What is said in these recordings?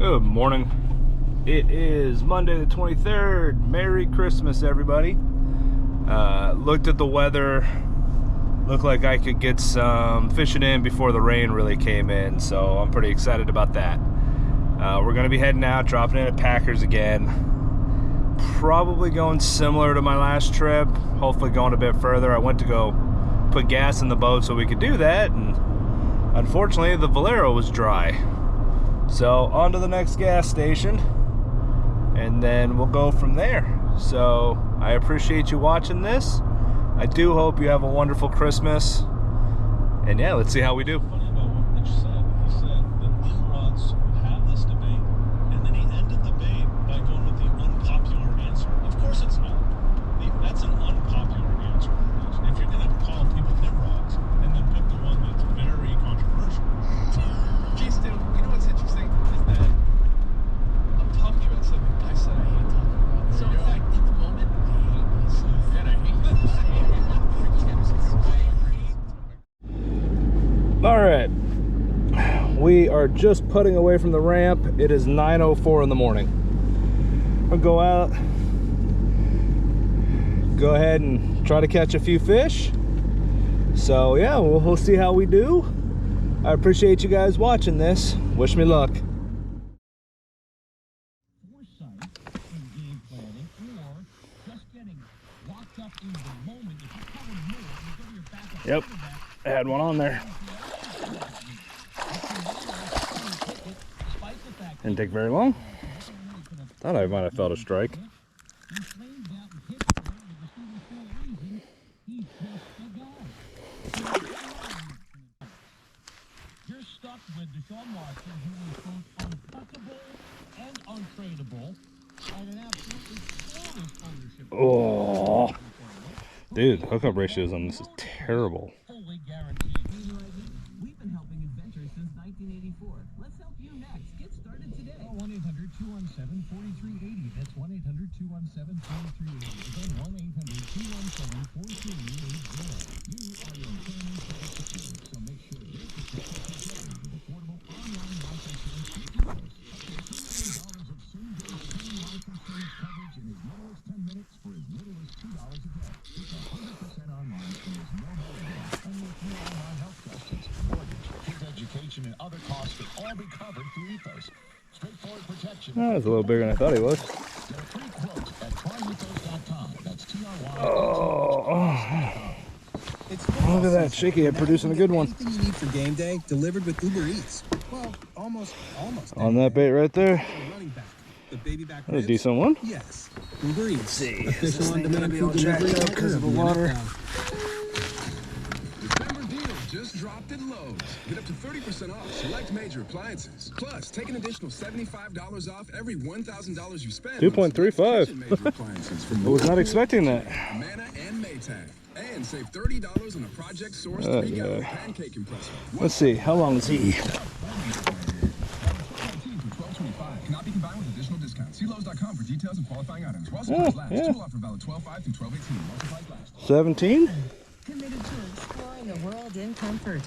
Good morning. It is Monday the 23rd. Merry Christmas, everybody. Looked at the weather. Looked like I could get some fishing in before the rain really came in, so I'm pretty excited about that. We're going to be heading out, dropping in at Packers again. Probably going similar to my last trip, hopefully going a bit further. I went to go put gas in the boat so we could do that, and unfortunately the Valero was dry. So on to the next gas station, and then we'll go from there. So I appreciate you watching this. I do hope you have a wonderful Christmas, and yeah, let's see how we do. Funny about what Mitch said. He said that Nimrods have this debate, and then he ended the debate by going with the unpopular answer. Of course it's not. That's an unpopular answer. If you're going to call people Nimrods, and then pick the one that's very controversial. Gee, Stu, you know what's interesting is that I'm talking about something I said I hate talking about. So in fact, in the moment, I hate myself. And I hate myself. All right, we are just putting away from the ramp. It is 9:04 in the morning. We'll go out, go ahead and try to catch a few fish. So yeah, we'll see how we do. I appreciate you guys watching this. Wish me luck. Foresight in game planning, or just getting locked up in the moment. If you cover more, you go to your backup. Yep, I had one on there. Didn't take very long. Thought I might have felt a strike. You're stuck with Deshaun Watson, who is both untouchable and untradeable, and an absolutely flawless ownership. Oh, dude, hookup ratios on this is terrible. Fully guaranteed. We've been helping inventors since 1984. Let's help you next. Get started today. Call 1-800-217-4380. That's 1-800-217-4380. Again, 1-800-217-4380. You are your insurance security, so make sure you're protected with affordable online life insurance deals. $2 of same-day term life insurance coverage in as little as 10 minutes for as little as $2 a day. It's 100% online and there's no middleman. And with new online health questions, mortgage, kids' education, and other costs can all be covered through Ethos. Straightforward protection. That was a little bigger than I thought he was. Get a free quote at tryethos.com. That's TRY. Look at that, Shaky Head producing a good one. Anything you need for game day, delivered with Uber Eats. Well, almost. On that bait right there. Running back. The baby back That's a ribs? decent one. Yes. Uber Eats. See, Official on-demand food delivery because of the water. December deal just dropped at Lowe's. Get up to 30% off select major appliances. Plus, take an additional $75 off every $1,000 you spend. 2.35. I was not expecting that. Mana and Maytag. And save $30 on a Project Source 3-gallon pancake compressor. Let's see, how long is he? Cannot be combined with additional discounts. See Lowe's.com for details and qualifying items. Last. Yeah. Tool offer valid 12/5 through 12/18. Multiplies last. 17? Committed to exploring the world in comfort.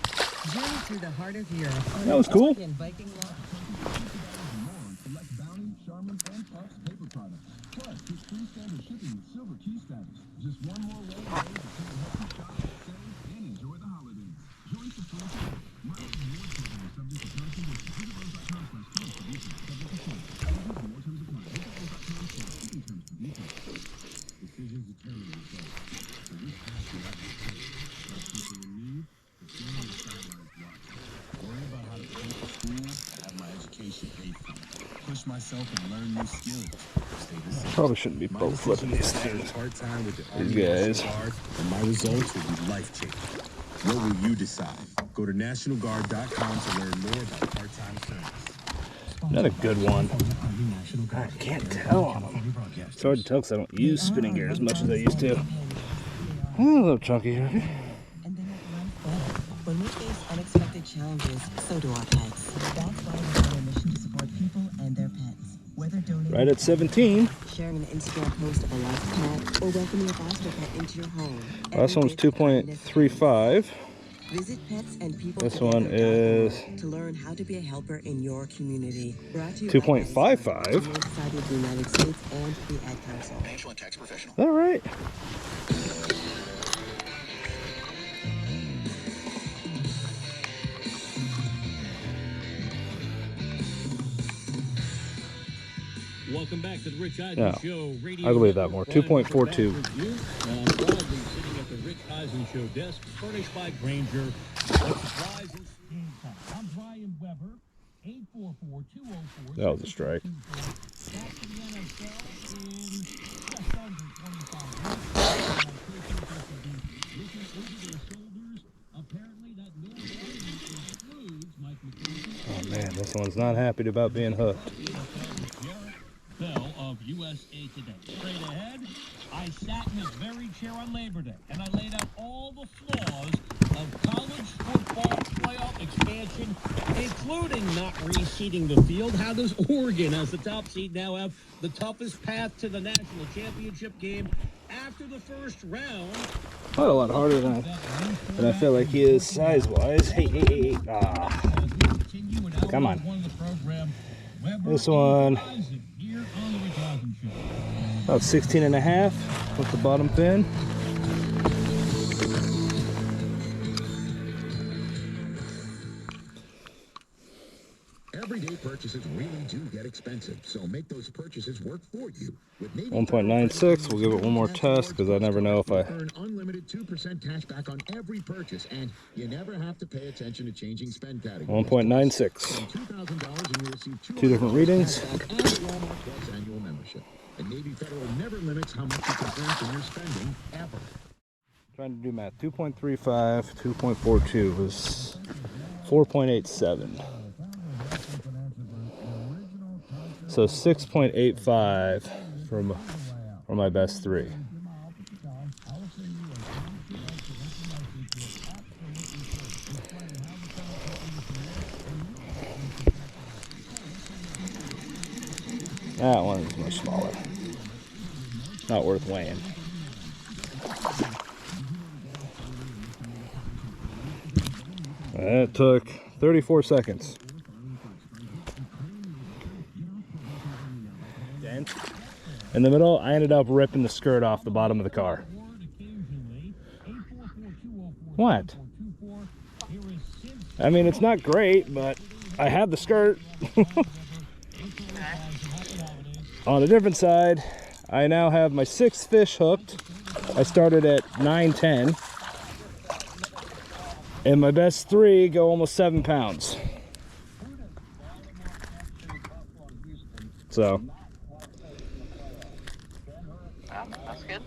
Journey through the heart of Europe. That was cool. Viking Rock. Select Bounty, Charmin, and Puffs paper products. Plus, get free standard shipping with Silver Key status. Just one more way to help you shop, save, and enjoy the holidays. Join the Twin Tail Grub reward program subject to terms and conditions. Visit Lowe's.com/terms for details. Subject to change. More terms apply. Visit Lowe's.com/shipping terms for details. Decisions determine results. So we pass the application. Like people in need, the family sidelines watching. Worry about how to pay for school, have my education paid for. Push myself and learn new skills. Stay the same. Probably shouldn't be both flipping these things. Part-time with the These guys. and my results will be life-changing. What will you decide? Go to NationalGuard.com to learn more about part-time service. Not a good one. I can't tell on them. It's hard to tell because I don't use spinning gear as much as I used to. A little chunky here. And they make life better. When we face unexpected challenges, so do our pets. That's why we're on a mission to support people and their pets. Whether donating Right at 17. sharing an Instagram post of a lost pet, or welcoming a foster pet into your home. Last one was 2.35. Visit petsandpeople This one is to learn how to be a helper in your community. Brought to you 2.55. alongside the United States and the Ad Council. Financial and tax professional. All right. Welcome back to the Rich Eisen No, Show. Radio I believe that more. 2.42. I'm proudly sitting at the Rich Eisen Show desk, furnished by Granger. What supplies and game time. I'm Brian Weber. 844-204. That was a strike. Back to the NFL in just under 25 minutes. Looking over their shoulders. Apparently that no includes Mike McCarthy. Oh man, this one's not happy about being hooked. Bell of USA Today. Straight ahead, I sat in this very chair on Labor Day, and I laid out all the flaws of college football playoff expansion, including not reseeding the field. How does Oregon, as the top seed, now have the toughest path to the national championship game after the first round? Quite a lot harder than I feel like he is size-wise. Hey. Come on. This one, about 16 and a half with the bottom fin. Everyday purchases really do get expensive, so make those purchases work for you. With Navy 1.96. We'll give it one more test because I never know if I earn unlimited 2% cash back on every purchase, and you never have to pay attention to changing spend categories. 1.96. $2,000 and you'll receive Two different readings. and Walmart Plus annual membership. And Navy Federal never limits how much you can earn from your spending ever. Trying to do math. 2.35, 2.42 is 4.87. So 6.85 for my best three. That one is much smaller. Not worth weighing. It took 34 seconds. In the middle, I ended up ripping the skirt off the bottom of the car. What? I mean, it's not great, but I have the skirt. On a different side, I now have my 6 fish hooked. I started at 9-10. And my best 3 go almost 7 pounds. So. That's good.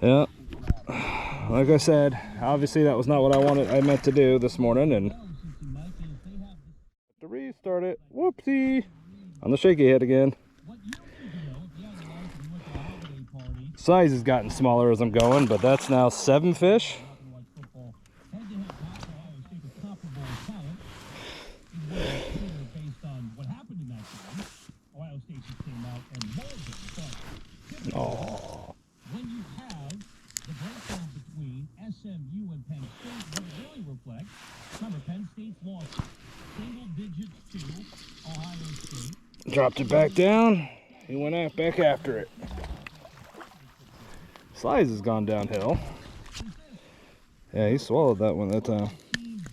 Yeah. Like I said, obviously that was not what I meant to do this morning, and to restart it. Whoopsie. On the shaky head again. Size has gotten smaller as I'm going, but that's now 7 fish. Oh. When you have the breakdown between SMU and Penn State, what it really reflects, remember, Penn State's lost single digits to Ohio State. Dropped it back down. He went out back after it. Slice has gone downhill. Yeah, he swallowed that one that time.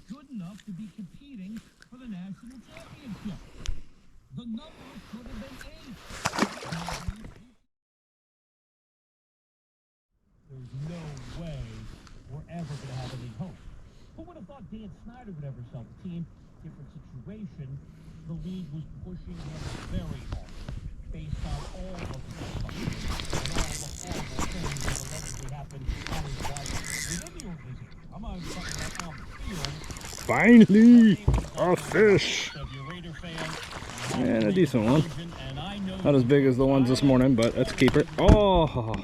Good enough to be competing for the national championship. The number could have been 8. There's no way we're ever going to have any hope. Who would have thought Dan Snyder would ever sell the team? Different situation. The league was pushing him very hard based on all of the stuff and all the horrible things that allegedly happened on his watch within the organization. I'm not talking about on the field. Finally, a fish. And a decent one. Not as big as the ones this morning, but let's keep it. Oh,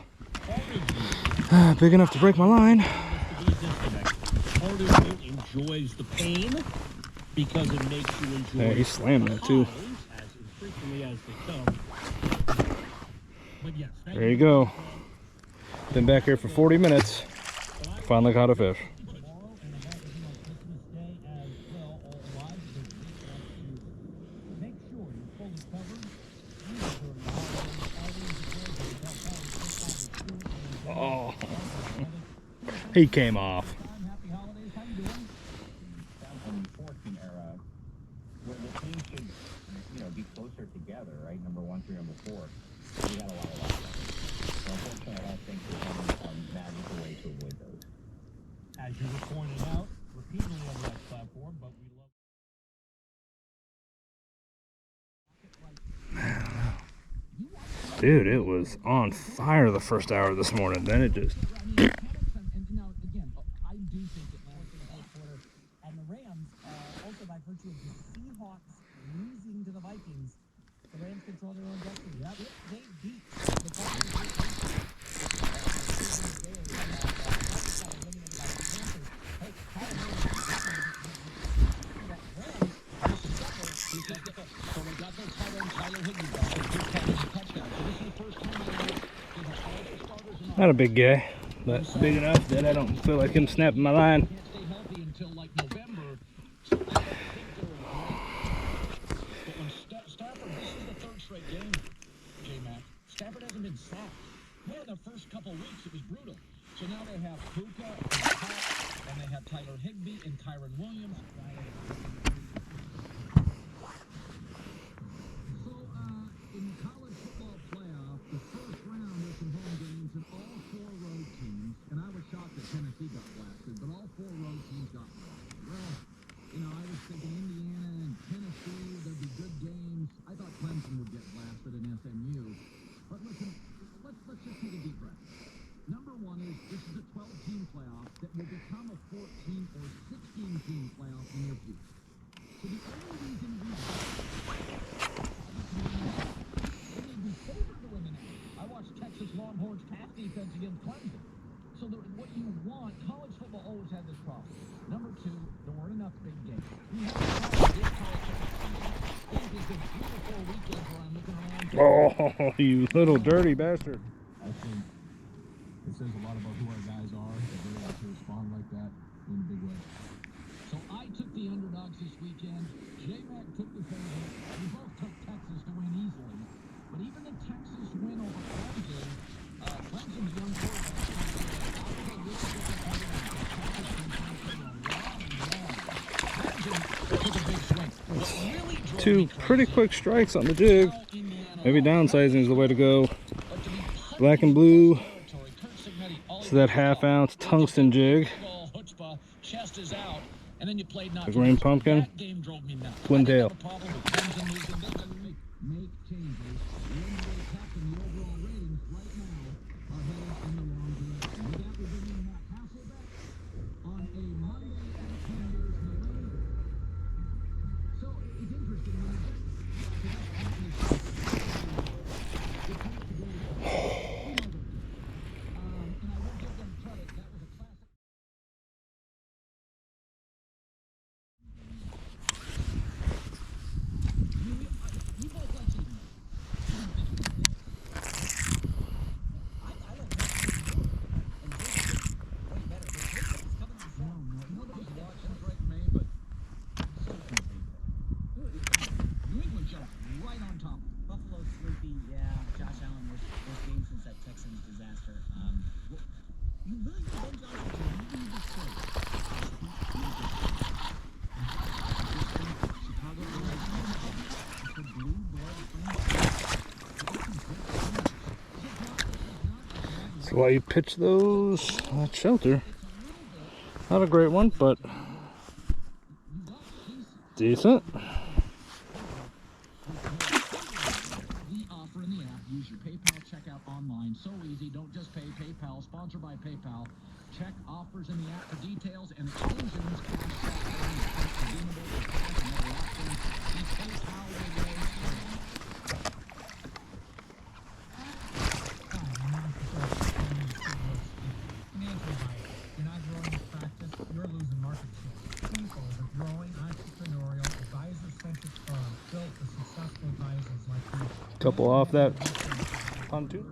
big enough to break my line. Part of you enjoys the pain because it makes you enjoy. Yeah, he slammed that too. As infrequently as they come. But yes, There you go. Been back here for 40 minutes. Finally caught a fish. He came off. Happy holidays. How you doing? Down from the 14 era, where the team should, be closer together, right? Number 1 through number 4. We got a lot of that. So unfortunately, I don't think there's any magical way to avoid those. As you were pointing out repeatedly on that platform, but we love. Dude, it was on fire the first hour this morning. Then it just. And now, again, I do think that last in the fourth quarter, and the Rams, also by virtue of the Seahawks losing to the Vikings, the Rams control their own destiny. They beat the Vikings. Not a big guy, but big enough that I don't feel like him snapping my line. Can't stay healthy until like November. So I don't think they're great. But when Stafford, this is the third straight game, J-Mac. Stafford hasn't been sacked. Well, in the first couple of weeks, it was brutal. So now they have Puka and Pat, and they have Tyler Higbee and Kyron Williams. So, in the college football playoff, the first round is some home games and all 4 road teams. And I was shocked that Tennessee got blasted, but all 4 road teams got blasted. Well, I was thinking Indiana and Tennessee, there'd be good games. I thought Clemson would get blasted in SMU. But listen, let's just take a deep breath. Number 1 is this is a 12-team playoff that will become a 14 or 16-team playoff in the near future. So the only reason we I watched Texas Longhorns pass defense against Clemson. So what you want, college football always had this problem. Number 2, there weren't enough big games. Oh, you little dirty bastard. I think it says a lot about who our guys are, that they're able to respond like that in a big way. So I took the underdogs this weekend. J-Mac took the favorite. We both took Texas to win easily. But even the Texas win over Clemson, Clemson's young quarterback. 2 pretty quick strikes on the jig. Maybe downsizing is the way to go. Black and blue. So that half-ounce tungsten jig. The green pumpkin. Twin Tail. Make changes. The NBA captain, the overall ratings right now are headed in the wrong direction. With that, we're bringing Matt Hasselbeck on a Monday at 10 years in the league. So it's interesting when you and I won't give them credit. That was a classic. You both like to nobody's watching Drake May, but New England jumped right on top. Buffalo's sleepy, yeah. Josh Allen was game since that Texans disaster. You really Ben Johnson, you need to say. Chicago the blue blood. So while you pitch those, that shelter. Not a great one, but decent. The offer in the app, use your PayPal checkout online. So easy, don't just pay. PayPal, sponsored by PayPal. Check offers in the app for details and exclusions. You're not growing in practice, you're losing market share. People is a growing, entrepreneurial, advisor-centric firm built for successful advisors like you. Couple off that pontoon.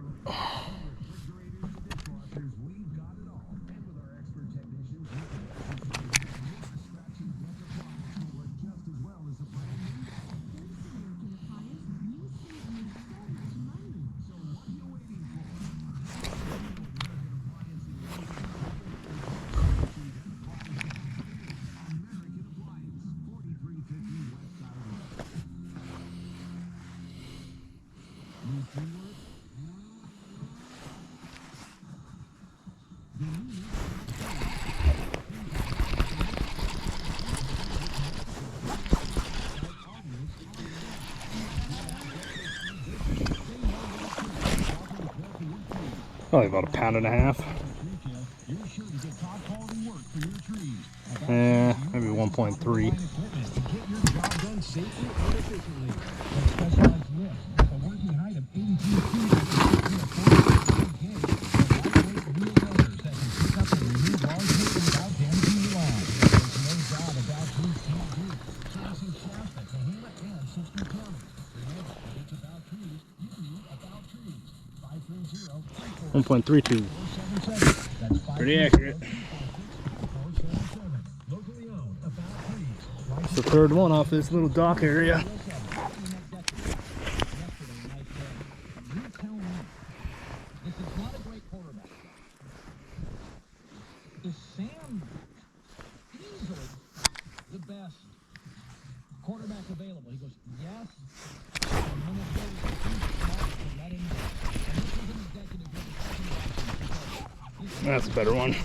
Probably about 1.5 pounds. Maybe 1.3. .32. Pretty accurate. It's the third one off this little dock area. This is not a great quarterback. Is Sam easily the best quarterback available? He goes, yes. That's a better one.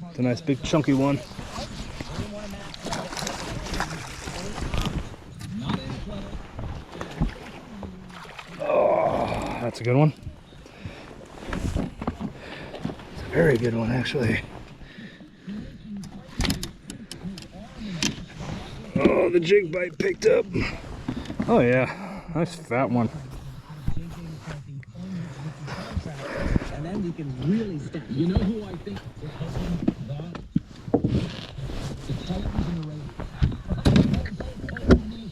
It's a nice big chunky one. Oh, that's a good one. It's a very good one, actually. Oh, the jig bite picked up. Oh yeah, nice fat one. And then we can really start. You know who I think is hoping that? The Titans and the Raiders.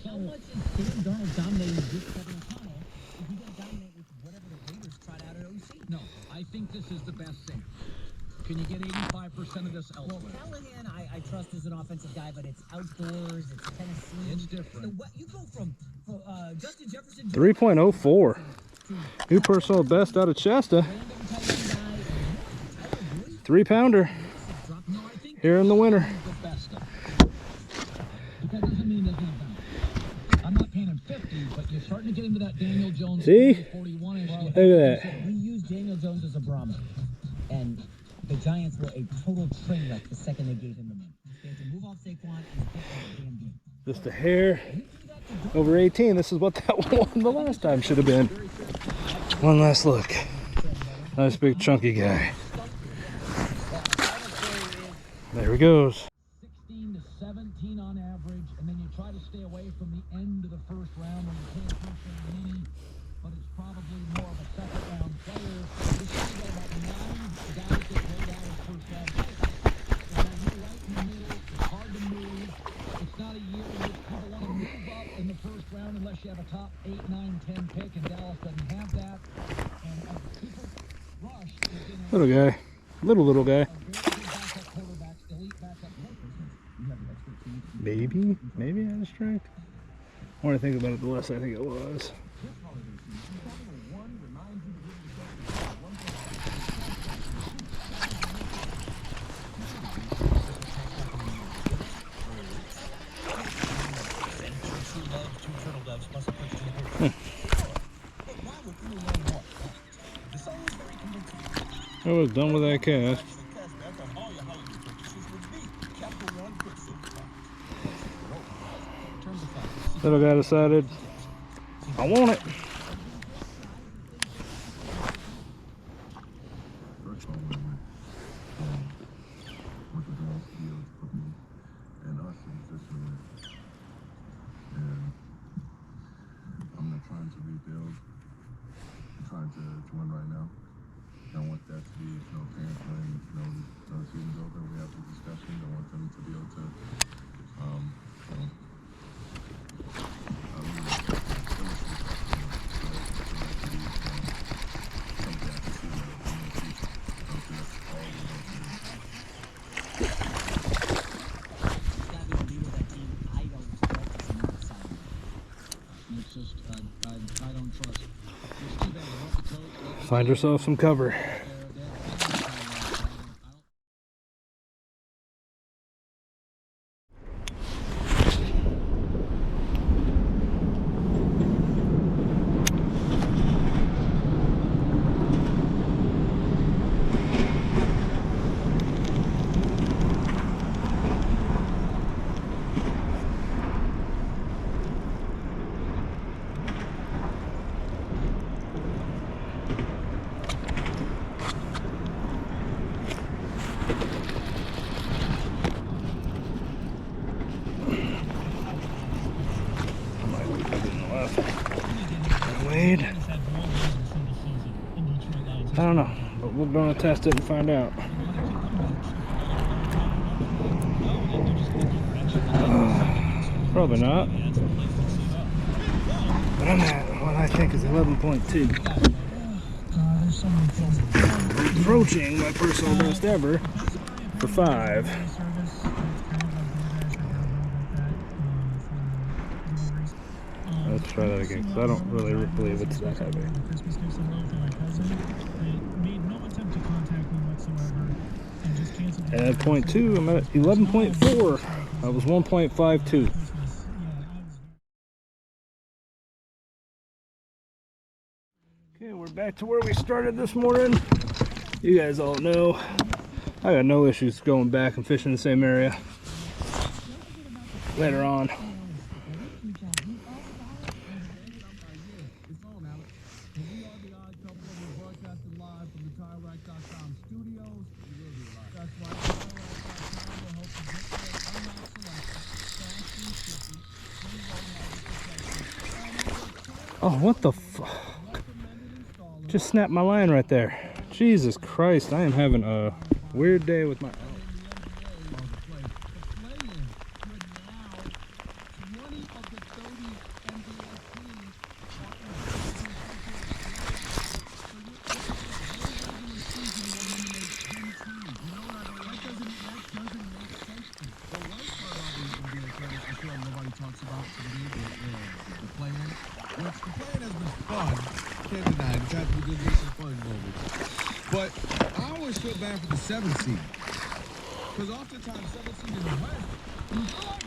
How much is Sam Darnold dominating this Kevin O'Connell if he gonna dominate with whatever the Raiders tried out at OC? No, I think this is the best Sam. Can you get 85% of this elsewhere? Well, Callahan, I trust as an offensive guy, but it's outdoors, it's Tennessee. It's different. You go from Justin Jefferson 3.04. New personal best out of Shasta. 3-pounder here in the winter. That doesn't mean there's no bounce. I'm not paying him 50, but you're starting to get into that Daniel Jones. See? 41. Look at that. We used Daniel Jones as a barometer, and the Giants were a total train wreck the second they gave him the money. They had to move off Saquon and get that damn game. Just a hair over 18. This is what that one the last time should have been. One last look. Nice big chunky guy. There he goes. 16 to 17 on average, and then you try to stay away from the end of the first round when you can't first round many, but it's probably more of a second round player. This is about 9 guys that played out of first round players. And then you're right in the middle, it's hard to move. It's not a year in which people want to move up in the first round unless you have a top 8, 9, 10 pick, and Dallas doesn't have that. And people rush. Little guy. Little guy. Maybe I was strike. The more I think about it, the less I think it was. I was done with that cast. Little guy decided, I want it. What the girls feel for me and us in position with. And I'm not trying to rebuild. I'm trying to win right now. I don't want that to be fans when the season's over. We have the discussion. I want them to be able to Find yourself some cover. made. I don't know, but we're gonna test it and find out. Probably not. But I'm at what I think is 11.2. Approaching my personal best ever for 5. Let's try that again, because I don't really believe it's that heavy. At 0.2, I'm at 11.4. That was 1.52. Okay, we're back to where we started this morning. You guys all know I got no issues going back and fishing the same area later on. Oh, what the fuck? Just snapped my line right there. Jesus Christ, I am having a weird day with my... But I always feel bad for the 7 seed. Because oftentimes 7 seed in the West, you feel like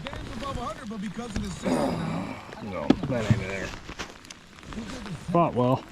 games above 100, but because of the system now. No, that ain't there. Fought well.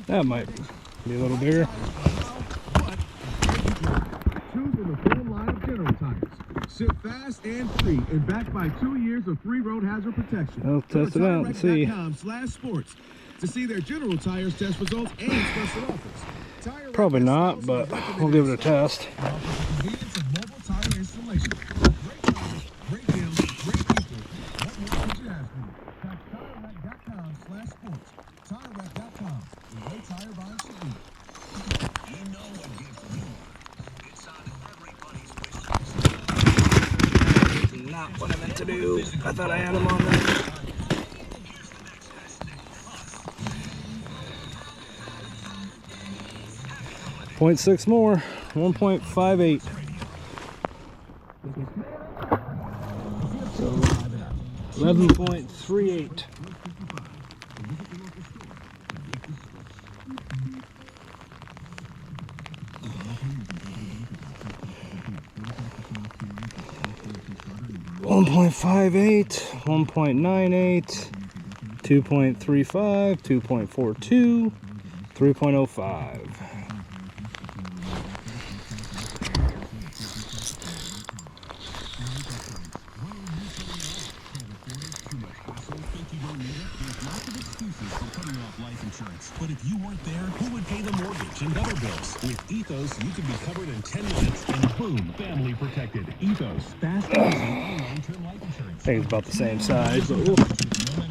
That might be a little bigger. Choosing the full line of General Tires. Ship fast and free and backed by 2 years of free road hazard protection. I'll test it out and see. /sports to see their General Tires test results and special offers. Probably not, but we'll give it a test. Convenience of mobile tire installation. Great tires, great deals, great people. What more could you ask for? Tap TireRack.com/sports. TireRack.com. The way tire buying should be. You know what gives you. It's on everybody's wish list. Not what I meant to do. I thought I had them on there. 0.6 more, 1.58. So 11.38. .58, 1.98, 2.35, 2.42, 3.05. But if you weren't there, who would pay the mortgage and other bills? With Ethos, you can be covered in 10 minutes and boom, family protected. Ethos, fast and easy long-term life insurance. I think it's about the same size, but we'll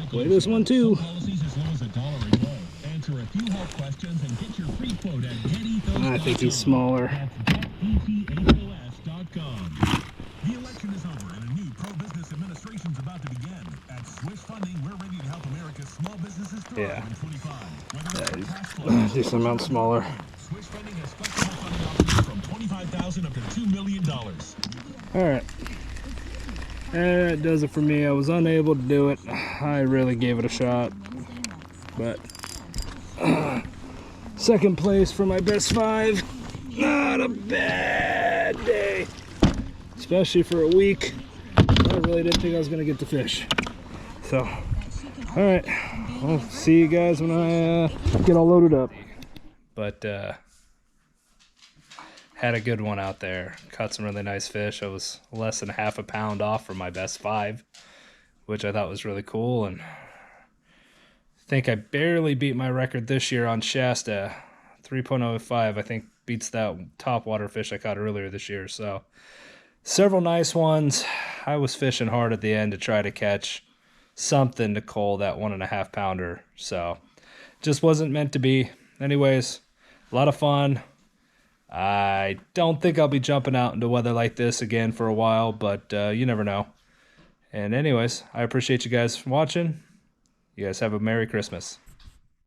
play this one too. Policies as low as $1 a day. Answer a few health questions and get your free quote at GetEthos.com. I think he's smaller. That's GetEthos.com. The election is over and a new pro-business administration is about to begin. At Swiss Funding, we're ready to help America's small businesses thrive in 25. Decent amount smaller. Swiss Funding has flexible funding options from $25,000 up to $2 million. Alright. That does it for me. I was unable to do it. I really gave it a shot. But second place for my best 5. Not a bad day. Especially for a week I really didn't think I was gonna get to fish. So, all right, I'll see you guys when I get all loaded up. But had a good one out there. Caught some really nice fish. I was less than half a pound off from my best 5, which I thought was really cool. And I think I barely beat my record this year on Shasta. 3.05, I think, beats that top water fish I caught earlier this year. So several nice ones. I was fishing hard at the end to try to catch something to cull that 1.5 pounder. So just wasn't meant to be. Anyways, a lot of fun. I don't think I'll be jumping out into weather like this again for a while, but you never know. And anyways, I appreciate you guys watching. You guys have a Merry Christmas.